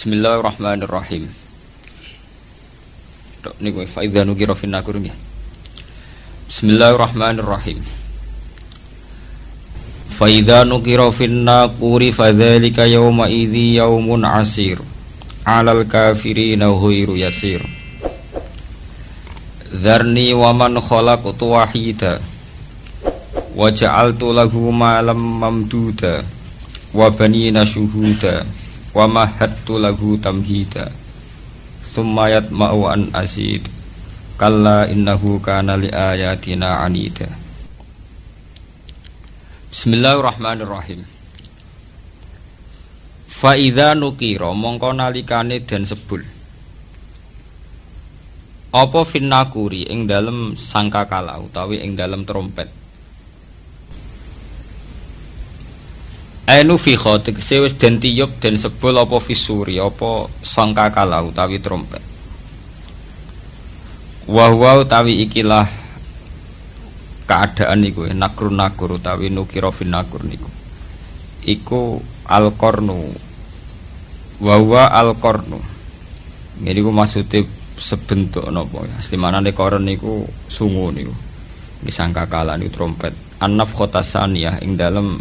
Bismillahirrahmanirrahim. Niku fa idza nukira fin nakur ya. Bismillahirrahmanirrahim. Fa idza nukira fin naquri fadzalika yawma idzi yaumun asir 'alal kafirina ghairu yasir. Dzarni wa man khalaqtu wahida wa ja'altu lahu malam mamduda wa banina syuhuda wa mahattu lahu tamhida thumma yatma'u an azid kalla innahu kana li ayatina anida. Bismillahirrahmanirrahim. Fa idza nukira mongko nalikane den sebul apa finnakuri ing dalem sangkakala utawi ing dalem trompet. Ainu fi khotik sewis den tiyup den sebul apa fisuri apa sangkakala utawi trompet. Wa utawi ikilah keadaan iku nakur utawi nukira fin nakur niku iku al-qarnu wa al-qarnu niku maksude sebentuk napa ya aslimanane koron niku sungu niku disangkakala niku trompet annaf khotasaniyah ing dalem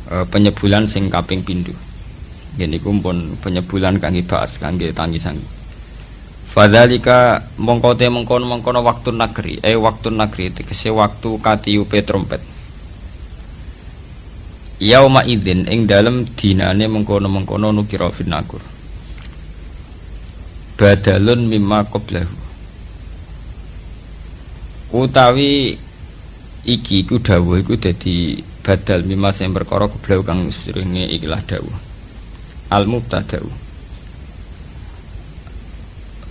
penyebulan sing kaping pindho. Nggih niku pun penyebulan kangge baas kangge tangisan. Fadzalika mongko mengkono waktu negeri, waktu negeri tegese waktu katiupe trompet. Yauma idzin ing dalem dinane mengkono nukira fin nakur. Badalun mimma qablahu. Utawi iki iku dawuh iku dadi badal mimma sing perkara qablahu kang sedurunge ikilah dawuh. Al mubtada'u.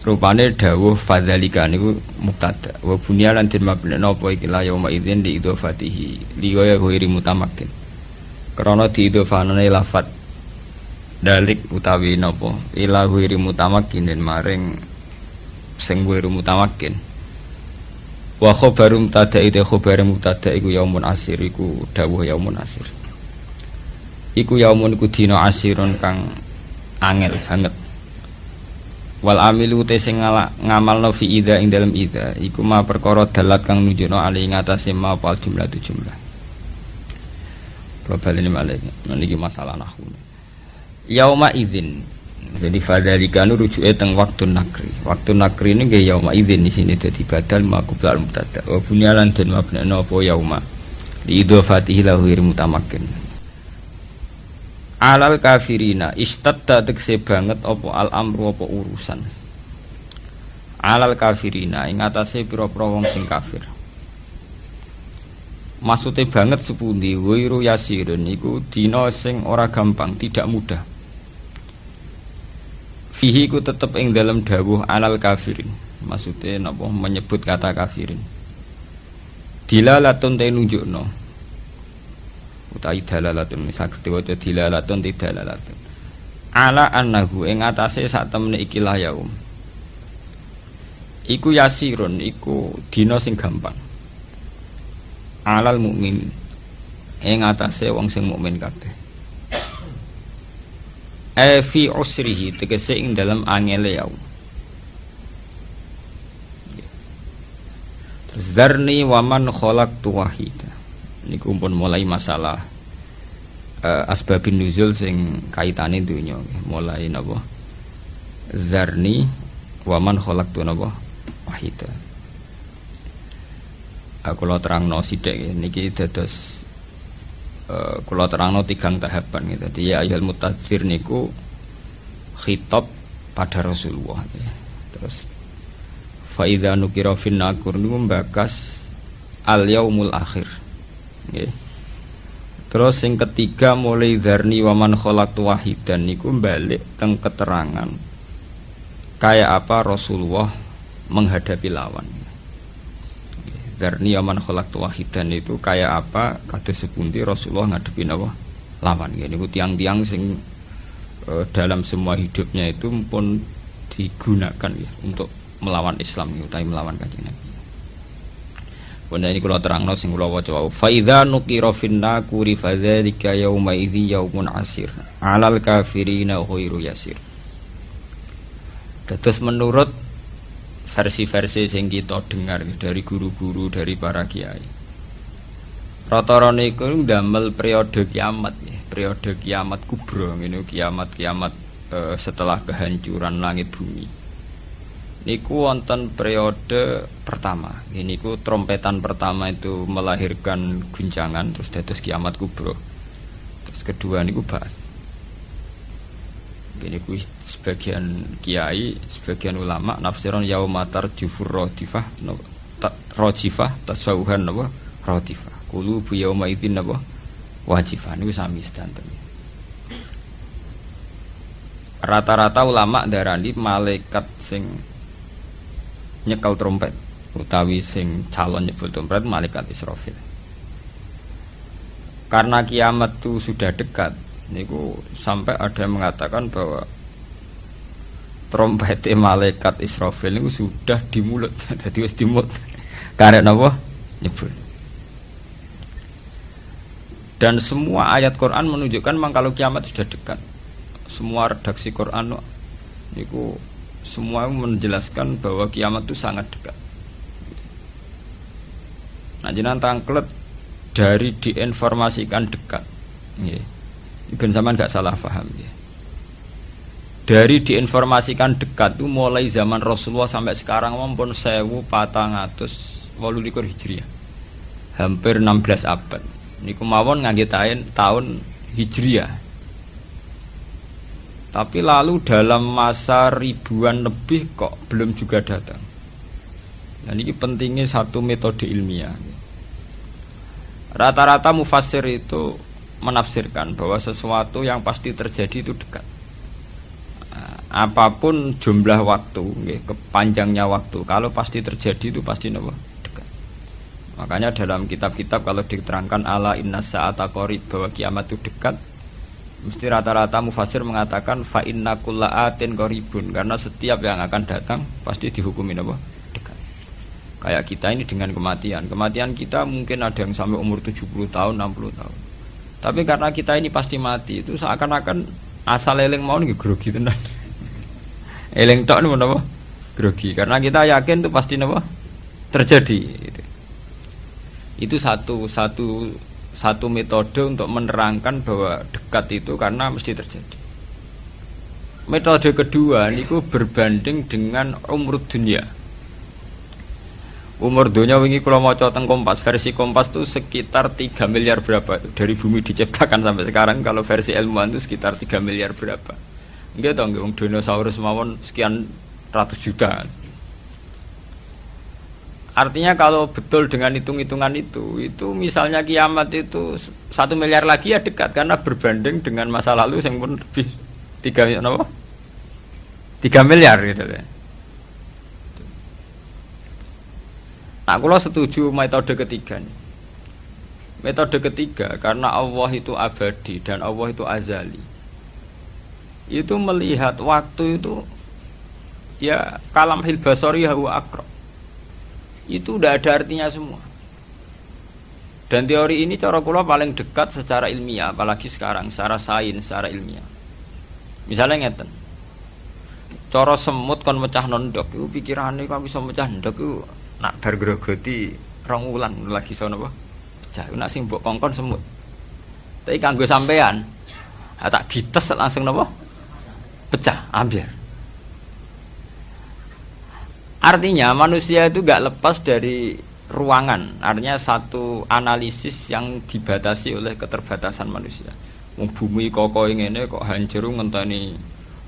Rupane dawuh fadzalika niku mubtada wa bunya lan den mabna napa iki la yauma idzin di idhofatihi liya ghairi mutamakin krana diidhofane lafat dalik utawi napa ila ghairi mutamakin den maring sing ghairi mutamakin wa khabaru mubtada ite khabar mubtada iku yaumun asir iku dawuh yaumun asir iku yaumun iku dina asirun kang angel banget. Wal amilu te sing ngamalno fi idza ing dalem idza iku ma perkara dalat kang nunjukno ali ngatasé ma apa jumlah jumlah. Probably malih niki masalah nahwu. Yauma idzin. Jadi fadzalika nu rujuke teng waktu nakri. Waktu nakri ini nggih yauma idzin di sini dadi badal maqbul mubtada. Wa bunyalan den mabna apa yauma. Li idhofatihi lahu mutamakin. Alal kafirina istadda tekse banget apa al amru apa urusan. Alal kafirina ing atase pira-pira wong sing kafir. Maksude banget sepundi wiru yasirun iku dina sing ora gampang, tidak mudah. Fihi ku tetep ing dalam dawuh alal kafirin. Maksude napa menyebut kata kafirin. Dilalatun te nunjukno utai dalalatun saged diwaca dilalatun tidalalatun ala annahu ing atase sak temene iki la yaum iku yasirun iku dina sing gampang alal mukmin ing atase wong sing mukmin kabeh fi usrihi tegese ing dalam angele yaum. Terus zarni wa man khalaqtu wahida niku pun mulai masalah asbabun nuzul sing kaitane dunya mulai napa zarni wa man khalaqtu napa wahida. Kula terangno sithik niki dados kula terangno tigang tahapan gitu. Dadi ya ayyuhal mutatsir niku khitab pada Rasulullah ya. Terus fa idza nukira fin nakur niku mbakas al yaumul akhir. Okay. Terus yang ketiga mulai dzarni wa man khalaqtu wahidan niku balik teng keterangan kayak apa Rasulullah menghadapi lawan. Dzarni wa man khalaqtu wahidan itu kayak apa kados sepundi Rasulullah ngadepi napa lawan. Niku tiang-tiang sing dalam semua hidupnya itu pun digunakan ya untuk melawan Islam utawi melawan Kanjeng Nabi. Benda ini kalau terangno sing kula waca fa idza nuqira fin naquri fadzalika yauma idzi yaumun asir 'alal kafirina ghairu yasir. Terus menurut versi-versi sing kita dengar dari guru-guru, dari para kiai, rata-rata niku ndamel periode kiamat ya, periode kiamat kubra ngene, kiamat-kiamat setelah kehancuran langit bumi. Niku wonten periode pertama. Niku trompetan pertama itu melahirkan guncangan terus dados kiamat kubra. Terus kedua niku bahas. Ini ku sebagian kiai, sebagian ulama nafsiron yaumatar jufur rodifah, rojifah tasawuhan napa rodifah. Kulu bu yauma idzin napa wajifah. Niku sami sedanten. Rata-rata ulama darani malaikat sing nyekel trompet utawi sing calon nyebul trompet malaikat Israfil. Karena kiamat itu sudah dekat, niku sampai ada yang mengatakan bahwa trompet malaikat Israfil niku sudah di mulut, jadi wis di mulut. Karek napa nyebul. Dan semua ayat Quran menunjukkan memang kalau kiamat sudah dekat. Semua redaksi Quran niku semua menjelaskan bahwa kiamat itu sangat dekat. Nah, jenengan tangklet dari diinformasikan dekat. Nggih. Ben sampean gak salah paham ya. Dari diinformasikan dekat itu mulai zaman Rasulullah sampai sekarang maupun 1428 Hijriah. Hampir 16 abad. Niku mawon ngangge tahun Hijriah. Tapi lalu dalam masa ribuan lebih kok belum juga datang. Dan ini pentingnya satu metode ilmiah. Rata-rata mufassir itu menafsirkan bahwa sesuatu yang pasti terjadi itu dekat. Apapun jumlah waktu, kepanjangnya waktu, kalau pasti terjadi itu pasti dekat. Makanya dalam kitab-kitab kalau diterangkan ala inna sa'ata qarib bahwa kiamat itu dekat, mesti rata-rata mufassir mengatakan fa inna kulla atin qaribun, karena setiap yang akan datang pasti dihukumi dekat. Kayak kita ini dengan kematian. Kematian kita mungkin ada yang sampai umur 70 tahun, 60 tahun. Tapi karena kita ini pasti mati, itu seakan-akan asal eling mau nggih grogi tenan. Eling tok niku napa? Grogi. Karena kita yakin itu pasti napa? Terjadi gitu. Itu satu metode untuk menerangkan bahwa dekat itu karena mesti terjadi. Metode kedua niku berbanding dengan umur dunia. Umur dunia wingi kula maca teng Kompas, versi Kompas itu sekitar 3 miliar berapa itu dari bumi diciptakan sampai sekarang. Kalau versi ilmuwan itu sekitar 3 miliar berapa. Nggih to nggih wong dinosaurus mawon sekian ratus juta. Artinya kalau betul dengan hitung-hitungan itu misalnya kiamat itu 1 miliar lagi ya dekat, karena berbanding dengan masa lalu yang pun lebih 3 miliar gitu ya. Nah, kalau setuju metode ketiga nih. Metode ketiga karena Allah itu abadi dan Allah itu azali. Itu melihat waktu itu ya kalamhil basari huwa aqrab. Itu udah ada artinya semua. Dan teori ini cara kula paling dekat secara ilmiah, apalagi sekarang secara sains, secara ilmiah. Misalnya ngeten. Cara semut kon mecah ndok iku pikirane kok bisa mecah ndok iku nak bar grogoti 2 wulan lagi iso napa? Pecah. Nak sing mbok kongkon semut. Tapi kanggo sampean tak gites langsung napa? Pecah, ambil. Artinya manusia itu gak lepas dari ruangan. Artinya satu analisis yang dibatasi oleh keterbatasan manusia. Bumi kok ngene kok hancur ngenteni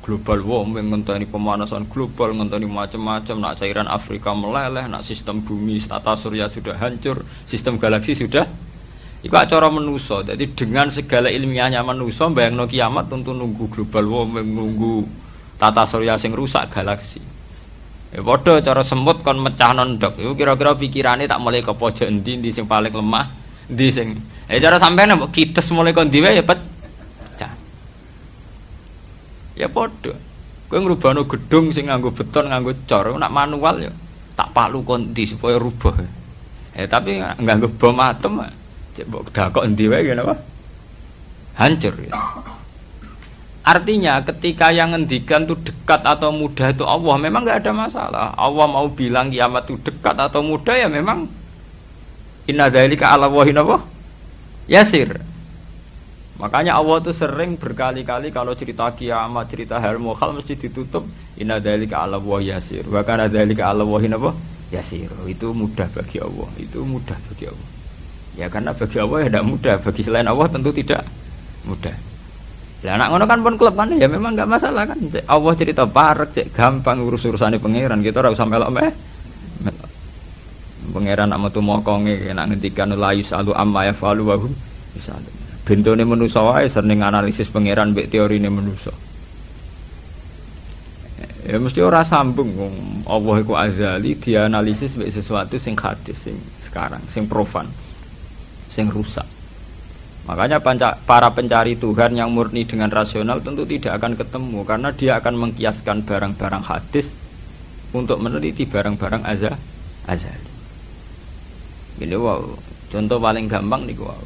global warming, ngenteni pemanasan global, ngenteni macam-macam, nak cairan Afrika meleleh, nak sistem bumi tata surya sudah hancur, sistem galaksi sudah. Iku acara manusa. Jadi dengan segala ilmiahnya manusa bayangno kiamat tentu nunggu global warming, nunggu tata surya sing rusak galaksi. Ya padha cara semut kon mecah ndok. Iku kira-kira pikirane tak mulai ke pojok endi sing paling lemah, endi sing. Cara sampean mbok kites mulai kon diwe ya pecah. Ya padha. Kowe ngrubahno gedung sing nganggo beton, nganggo cor, nak manual ya tak palu kon ndi supaya rubah. Tapi nganggo bom atom cek mbok dakok endi wae ngene apa? Hancur ya. Artinya ketika yang ngendikan itu dekat atau mudah itu Allah, memang nggak ada masalah. Allah mau bilang kiamat itu dekat atau mudah ya memang inna dzalika 'ala Allahi yasir. Makanya Allah itu sering berkali-kali kalau cerita kiamat, cerita hal mukhal mesti ditutup inna dzalika 'ala Allahi yasir. Wa kana dzalika 'ala Allahi yasir. Itu mudah bagi Allah, itu mudah bagi Allah. Ya karena bagi Allah ya tidak mudah, bagi selain Allah tentu tidak mudah. Lah anak ngono kan pun klub kan ya memang enggak masalah kan. Allah cerita parek cek gampang urus-urusane pangeran, kita ora usah melok meh. Pangeran nak metu mokonge nek ngendikan la yusalu amma yafalu wa hum yusalu. Bentone manusa wae sering analisis pangeran mbek teorine manusa. Ya mesti ora sambung wong Allah iku azali dianalisis mbek sesuatu sing hadis sing sekarang, sing profan, sing rusak. Makanya para pencari Tuhan yang murni dengan rasional tentu tidak akan ketemu karena dia akan mengkiaskan barang-barang hadis untuk meneliti barang-barang azali. Ini wow, contoh paling gampang nih wow.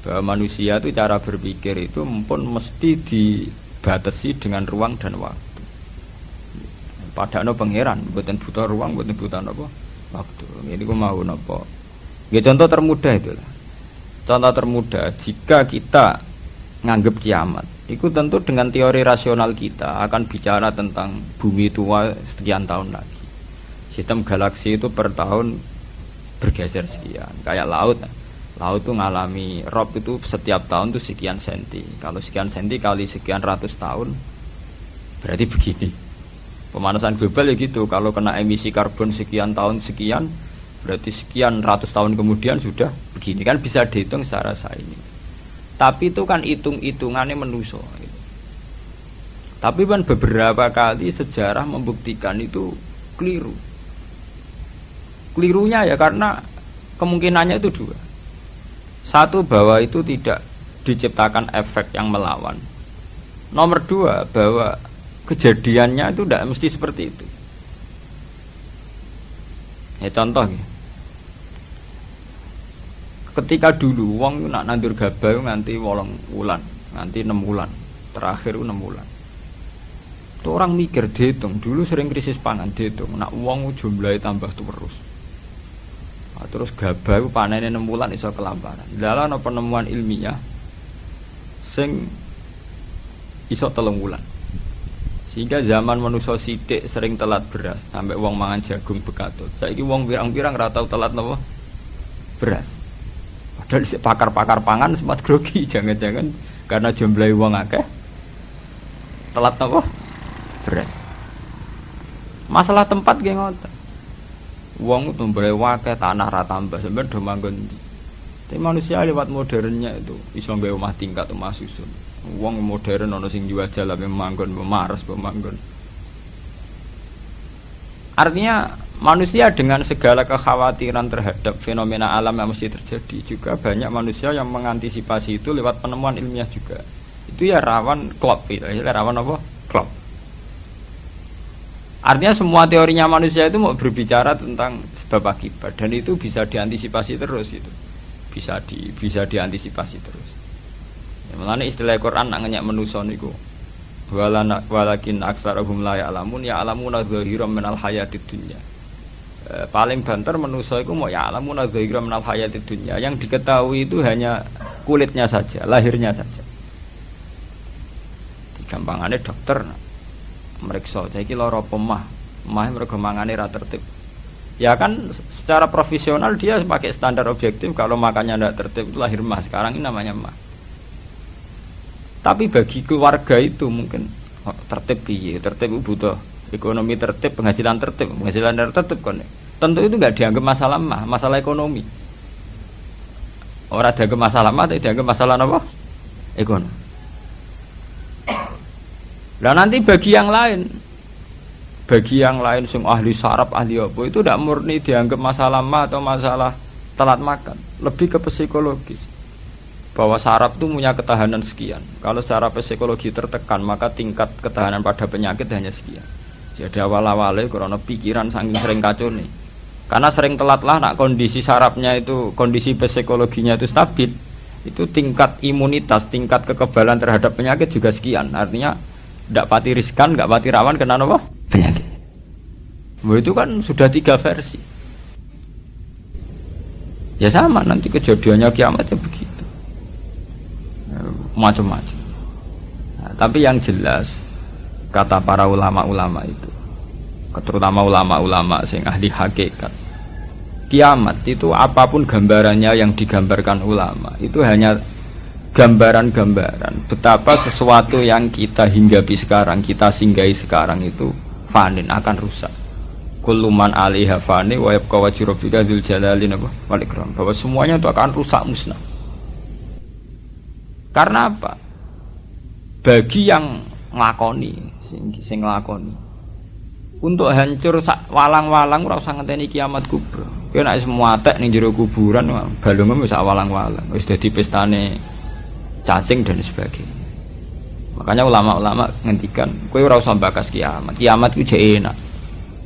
Bahwa manusia itu cara berpikir itu pun mesti dibatasi dengan ruang dan waktu. Padahal pangeran buatan buta ruang, buatan buta apa waktu. Ini aku mau apa? Ya contoh termudah itulah. Contoh termudah, jika kita nganggep kiamat, itu tentu dengan teori rasional kita akan bicara tentang bumi tua sekian tahun lagi. Sistem galaksi itu per tahun bergeser sekian. Kayak laut itu ngalami rob itu setiap tahun itu sekian senti. Kalau sekian senti kali sekian ratus tahun, berarti begini. Pemanasan global ya gitu. Kalau kena emisi karbon sekian tahun sekian, berarti sekian ratus tahun kemudian sudah begini, kan bisa dihitung secara sains. Tapi itu kan hitung-hitungannya manusia gitu. Tapi kan beberapa kali sejarah membuktikan itu keliru. Kelirunya ya karena kemungkinannya itu dua. Satu, bahwa itu tidak diciptakan efek yang melawan. Nomor dua, bahwa kejadiannya itu tidak mesti seperti itu. Ya contoh ya. Ketika dulu wong nak nandur gabah nganti 8 wulan, nganti 6 wulan, terakhir 6 wulan. Itu orang mikir dihitung, dulu sering krisis pangan dihitung, nak wong jumlahnya tambah terus. Nah, terus gabah panennya 6 wulan iso kelaparan. Lalu ana penemuan ilmiah sing iso 3 wulan. Sehingga zaman manusia sithik sering telat beras, sampai wong mangan jagung bekatut. Saiki wong pirang-pirang ora tau telat napa? Beras. Padahal pakar-pakar pangan sempat grogi, jangan-jangan karena jumlah wong akeh telat napa? Beras. Masalah tempat nggih ngoten. Wong tumbahe akeh tanah ra tambah, sampeyan do manggon ndi. Tapi manusia lewat modernnya itu iso nggawe omah tingkat, omah susun. Wong modern ana sing jual jalan manggon memares manggon. Artinya manusia dengan segala kekhawatiran terhadap fenomena alam yang mesti terjadi, juga banyak manusia yang mengantisipasi itu lewat penemuan ilmiah juga. Itu ya rawan klop, rawan apa? Klop. Artinya semua teorinya manusia itu mau berbicara tentang sebab akibat, dan itu bisa diantisipasi terus itu. Bisa diantisipasi terus. Ya, mulane istilah Quran nak ngenyak manusa niku walakin aktsarahum la ya'lamun ya'lamuna dzahiran minal hayatid dunya. Paling banter manusa iku mau ya'lamuna dzahiran minal hayatid dunya, yang diketahui itu hanya kulitnya saja, lahirnya saja. Digampangane dokter meriksa saiki lara pemah mergo mangane ra tertib. Ya kan secara profesional dia pakai standar objektif, kalau makannya tidak tertib itu lahir mah, sekarang ini namanya mah. Tapi bagi keluarga itu mungkin tertib piye? Tertib butuh ekonomi tertib, penghasilan tertib kan. Tentu itu enggak dianggap masalah mah, masalah ekonomi. Orang dianggap masalah mah, tapi dianggap masalah apa? Ekonomi. Lah nanti bagi yang lain sing ahli saraf, ahli apa itu tidak murni dianggap masalah mah atau masalah telat makan, lebih ke psikologis. Bahwa saraf itu punya ketahanan sekian. Kalau secara psikologi tertekan, maka tingkat ketahanan pada penyakit hanya sekian. Jadi awal-awalnya karena pikiran saking sering kacau nih. Karena sering telat lah, nak kondisi sarafnya itu, kondisi psikologinya itu stabil, itu tingkat imunitas, tingkat kekebalan terhadap penyakit juga sekian. Artinya tidak pati riskan, nggak pati rawan kena apa? Penyakit. Itu kan sudah 3 versi. Ya sama nanti kejadiannya kiamat ya begitu. Macam-macam. Nah, tapi yang jelas kata para ulama-ulama itu, terutama ulama-ulama sing ahli hakikat, kiamat itu apapun gambarannya yang digambarkan ulama itu hanya gambaran-gambaran betapa sesuatu yang kita hinggapi sekarang, kita singgahi sekarang itu fanin, akan rusak. Kullu man 'alaiha fani wa yabqa wajhu rabbika dzul jalali wal ikram, bahwa semuanya itu akan rusak musnah. Karena apa? Bagi yang nglakoni, sing nglakoni untuk hancur walang-walang ora usah ngenteni kiamat kubra. Kowe nek semua atek ning jero kuburan balungmu wis walang-walang, wis dadi pestane cacing dan sebagainya. Makanya ulama-ulama ngendikan kowe ora usah bakas kiamat. Kiamat ku jek enak.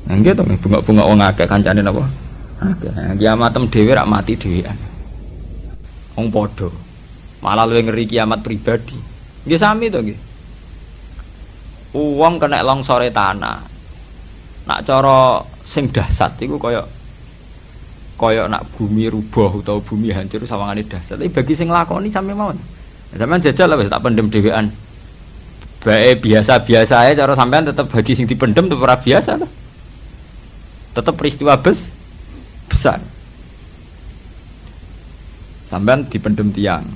Nggih to bunga-bunga wong akeh kancane napa? Akeh. Kiamatem dhewe rak mati dhewean. Wong padha. Malah luwih ngeri kiamat pribadi. Nggih sami to nggih. Wong kena longsore tanah. Nak cara sing dahsyat iku kaya nak bumi rubuh utawa bumi hancur sawangane dahsyat. Tapi bagi sing lakoni sampe mawon. Sampeyan jajal lah wis tak pendem dhewean. Bae biasa-biasa ae cara sampean tetep bagi sing dipendem tetep ora biasa lho. Tetep peristiwa besar. Sampean dipendem tiang.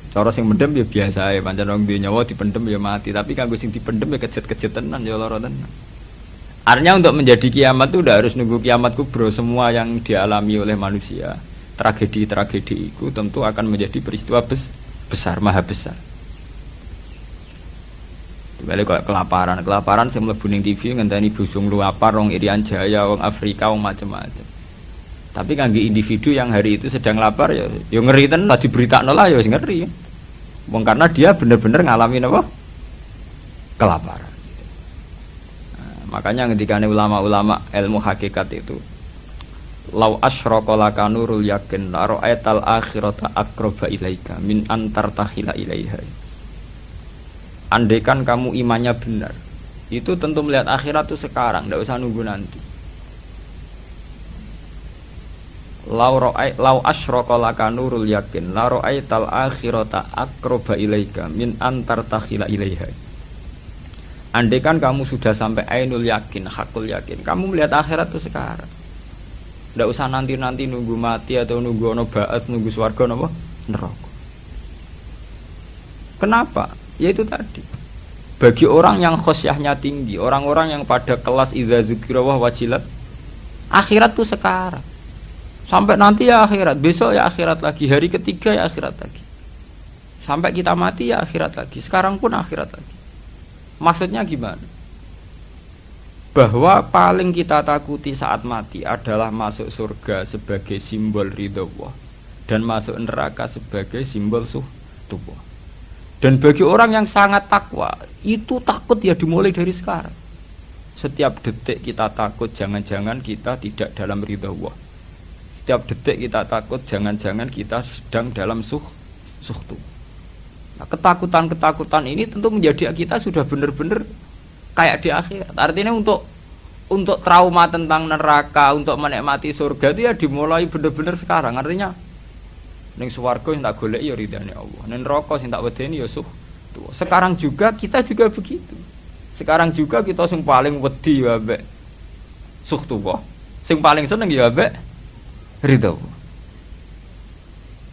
Cara sing mendem ya biasa ae, pancen wong duwe nyawa dipendem ya mati, tapi kanggo sing dipendem ya kejet-kejet tenan ya lara tenan. Artinya untuk menjadi kiamat itu udah harus nunggu kiamat kubro. Semua yang dialami oleh manusia, tragedi-tragedi itu tentu akan menjadi peristiwa besar, maha besar. Balik kok kelaparan sing mlebu ning TV ngenteni busung luapar wong Irian Jaya, wong Afrika, wong macam-macam. Tapi kangge individu yang hari itu sedang lapar ya ngeri tenan tadi beritakno lah ya wis ngeri. Wong karena dia bener-bener ngalamin apa? Kelaparan. Nah, makanya ketika ulama-ulama ilmu hakikat itu lau asyraqa laka nurul yakin la ra'aital akhirata aqraba ilaika min antar tahila ilaiha. Andaikan kamu imannya benar, itu tentu melihat akhirat itu sekarang, tidak usah nunggu nanti. Lau asyraqa laka nurul yakin la ra'aital akhirata aqraba ilaika min antar tahila ilaiha. Andaikan kamu sudah sampai ainul yakin, hakul yakin, kamu melihat akhirat itu sekarang. Tidak usah nanti-nanti nunggu mati atau nunggu ono ba'ats, nunggu swarga napa neraka. Kenapa? Ya itu tadi. Bagi orang yang khosyahnya tinggi, orang-orang yang pada kelas idza dzikra wa wajilat, akhirat itu sekarang. Sampai nanti ya akhirat, besok ya akhirat lagi, hari ketiga ya akhirat lagi. Sampai kita mati ya akhirat lagi, sekarang pun akhirat lagi. Maksudnya gimana? Bahwa paling kita takuti saat mati adalah masuk surga sebagai simbol ridha Allah dan masuk neraka sebagai simbol suhtuwah. Dan bagi orang yang sangat takwa, itu takut ya dimulai dari sekarang. Setiap detik kita takut jangan-jangan kita tidak dalam ridha Allah. Setiap detik kita takut jangan-jangan kita sedang dalam suhtu. Nah, ketakutan-ketakutan ini tentu menjadi kita sudah benar-benar kayak di akhirat. Artinya untuk trauma tentang neraka, untuk menikmati surga itu ya dimulai benar-benar sekarang. Artinya ning swarga sing tak goleki ya ridane Allah. Ning neraka sing tak wedeni ya suhtu. Sekarang juga kita juga begitu. Sekarang juga kita sing paling wedi ya mbek suhtu. Sing paling seneng ya mbek ridha.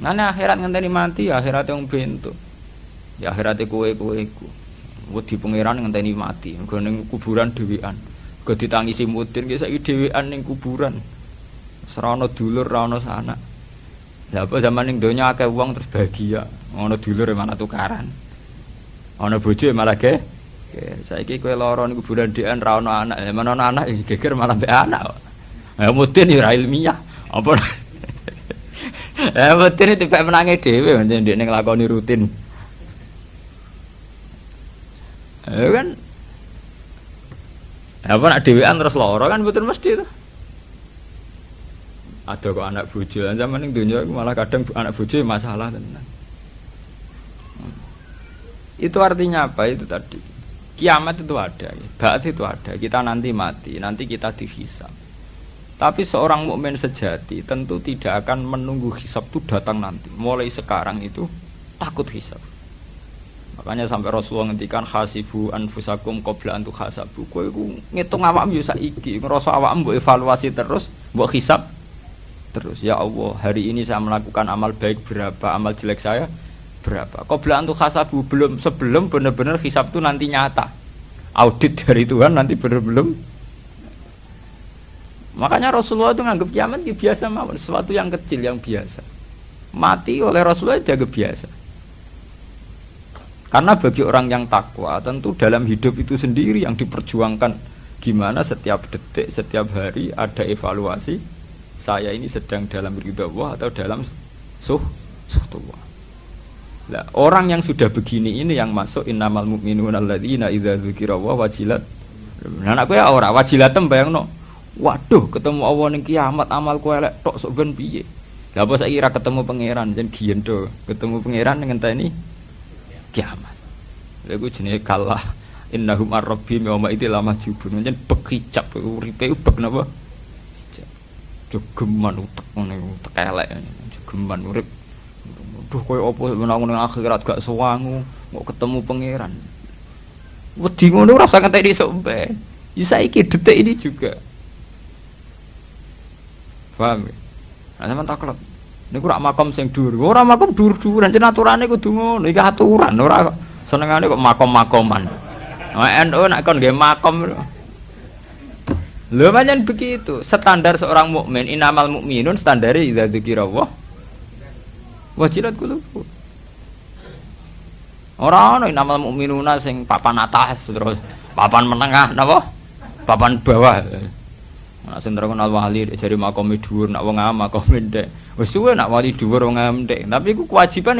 Nane akhirat ngenteni mati, akhirat yang bentuk. Ya akhirate kowe iku. Wedi pangeran ngenteni mati. Nggo ning kuburan dhewean. Nggo ditangisi mudin ki saiki dhewean ning kuburan. Ora ana dulur, ora ana sanak. Lah apa zaman ning donya akeh wong terus bahagia. Ana dulur malah tukaran. Ana bojo malah ge. Saiki kowe lara ning kuburan dhewean ra ana anak. Mana ana anak geger malah mbek anak. Ya mudin ya ilmiah. Apa? Mudin itu pek menange dhewe pancen ndek nglakoni rutin. Kan apa nak dhewean terus lara kan mboten mesti to. Ada kok anak bojo zaman ning donya malah kadang anak bojo masalah tenan. Itu artinya apa? Itu tadi. Kiamat itu ada, ba'ats itu ada. Kita nanti mati, nanti kita dihisab. Tapi seorang mukmin sejati tentu tidak akan menunggu hisab itu datang nanti. Mulai sekarang itu takut hisab. Makanya sampai Rasulullah ngendikan hasibu anfusakum qabla an tuhasabu. Kowe iku ngitung awakmu yo saiki, ngrasa awakmu mbok evaluasi terus, mbok hisab terus. Ya Allah, hari ini saya melakukan amal baik berapa, amal jelek saya berapa. Qabla an tuhasabu, sebelum benar-benar hisab itu nanti nyata. Audit dari Tuhan nanti belum. Makanya Rasulullah itu nganggap kiamat biasa mawon, sesuatu yang kecil yang biasa. Mati oleh Rasulullah dianggap biasa. Karena bagi orang yang takwa tentu dalam hidup itu sendiri yang diperjuangkan gimana setiap detik, setiap hari ada evaluasi saya ini sedang dalam ridha Allah atau dalam suhtullah. Nah, orang yang sudah begini ini yang masuk innamal mu'minuna alladzina idza dzukirallahu wajilat. Nah aku ya ora wajilatem bayangno. Waduh, ketemu Allah ning kiamat amalku elek tok sok ben piye. Lah apa saiki ra ketemu pangeran jen giendo, ketemu pangeran ngenteni kiamat. Lha iku jenenge kalah innahum ar-rabbihim yawma idzil lamajubun. Jen bekicap uripe ubek napa? Jogeman utek ngene utek elek. Jogeman urip. Duh koyo apa menang ning akhirat gak sewangu, kok ketemu pangeran. Wedi ngono ora usah ngenteni sok ben. Ya saiki detik ini juga. Paham? Nah, sampean taklek. Niku rak makom sing dhuwur. Ora makom dhuwur-dhuwuran, jen aturane kudu ngono. Iki aturan, ora senengane kok makom-makoman. Nah, NU nek kon nggih makom. Lho pancen begitu. Standar seorang mukmin, innamal mukminun standare idza dzikirallah wajilat qulubuhum. Ora ana innamal mukminuna sing papan atas terus papan menengah napa? Papan bawah. Nek sing terkenal wali jare makome dhuwur, nek wong am makome ndek. Wis suwe nek wali dhuwur wong am ndek, tapi iku kewajiban.